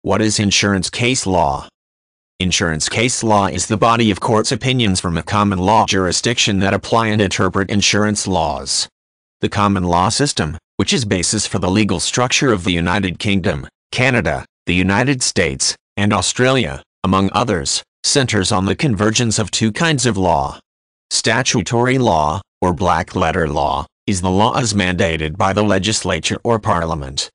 What is insurance case law? Insurance case law is the body of courts' opinions from a common law jurisdiction that apply and interpret insurance laws. The common law system, which is basis for the legal structure of the United Kingdom, Canada, the United States, and Australia, among others, centers on the convergence of two kinds of law. Statutory law, or black-letter law, is the law as mandated by the legislature or parliament.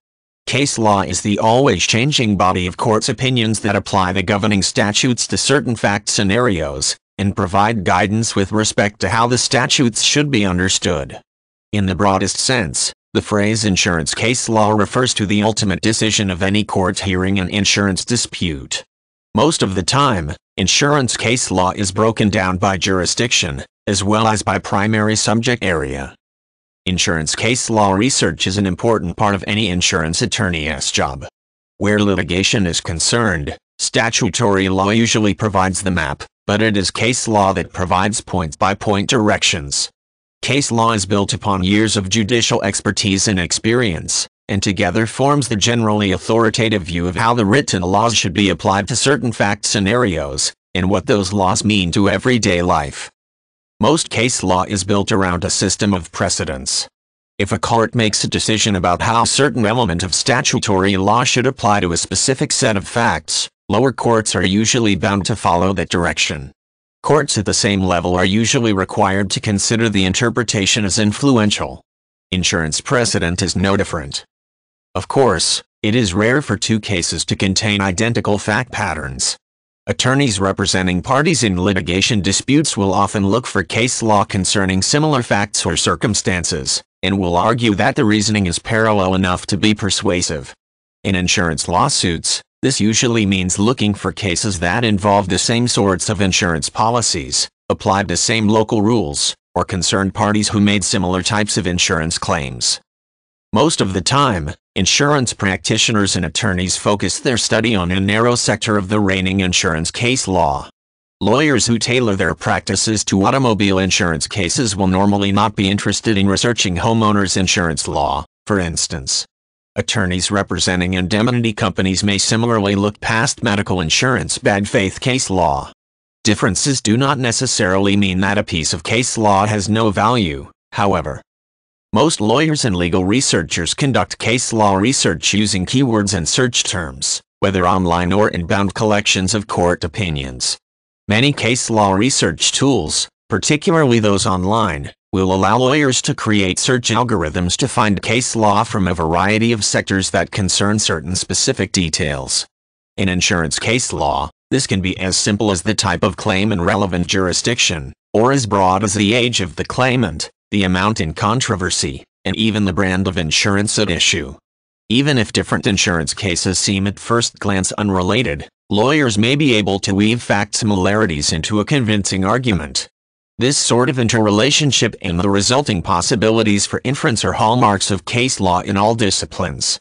Case law is the always-changing body of courts' opinions that apply the governing statutes to certain fact scenarios, and provide guidance with respect to how the statutes should be understood. In the broadest sense, the phrase insurance case law refers to the ultimate decision of any court hearing an insurance dispute. Most of the time, insurance case law is broken down by jurisdiction, as well as by primary subject area. Insurance case law research is an important part of any insurance attorney's job. Where litigation is concerned, statutory law usually provides the map, but it is case law that provides point-by-point directions. Case law is built upon years of judicial expertise and experience, and together forms the generally authoritative view of how the written laws should be applied to certain fact scenarios, and what those laws mean to everyday life. Most case law is built around a system of precedents. If a court makes a decision about how a certain element of statutory law should apply to a specific set of facts, lower courts are usually bound to follow that direction. Courts at the same level are usually required to consider the interpretation as influential. Insurance precedent is no different. Of course, it is rare for two cases to contain identical fact patterns. Attorneys representing parties in litigation disputes will often look for case law concerning similar facts or circumstances, and will argue that the reasoning is parallel enough to be persuasive. In insurance lawsuits, this usually means looking for cases that involve the same sorts of insurance policies, applied the same local rules, or concern parties who made similar types of insurance claims. Most of the time, insurance practitioners and attorneys focus their study on a narrow sector of the reigning insurance case law. Lawyers who tailor their practices to automobile insurance cases will normally not be interested in researching homeowners insurance law, for instance. Attorneys representing indemnity companies may similarly look past medical insurance bad faith case law. Differences do not necessarily mean that a piece of case law has no value, however. Most lawyers and legal researchers conduct case law research using keywords and search terms, whether online or inbound collections of court opinions. Many case law research tools, particularly those online, will allow lawyers to create search algorithms to find case law from a variety of sectors that concern certain specific details. In insurance case law, this can be as simple as the type of claim and relevant jurisdiction, or as broad as the age of the claimant, the amount in controversy, and even the brand of insurance at issue. Even if different insurance cases seem at first glance unrelated, lawyers may be able to weave fact similarities into a convincing argument. This sort of interrelationship and the resulting possibilities for inference are hallmarks of case law in all disciplines.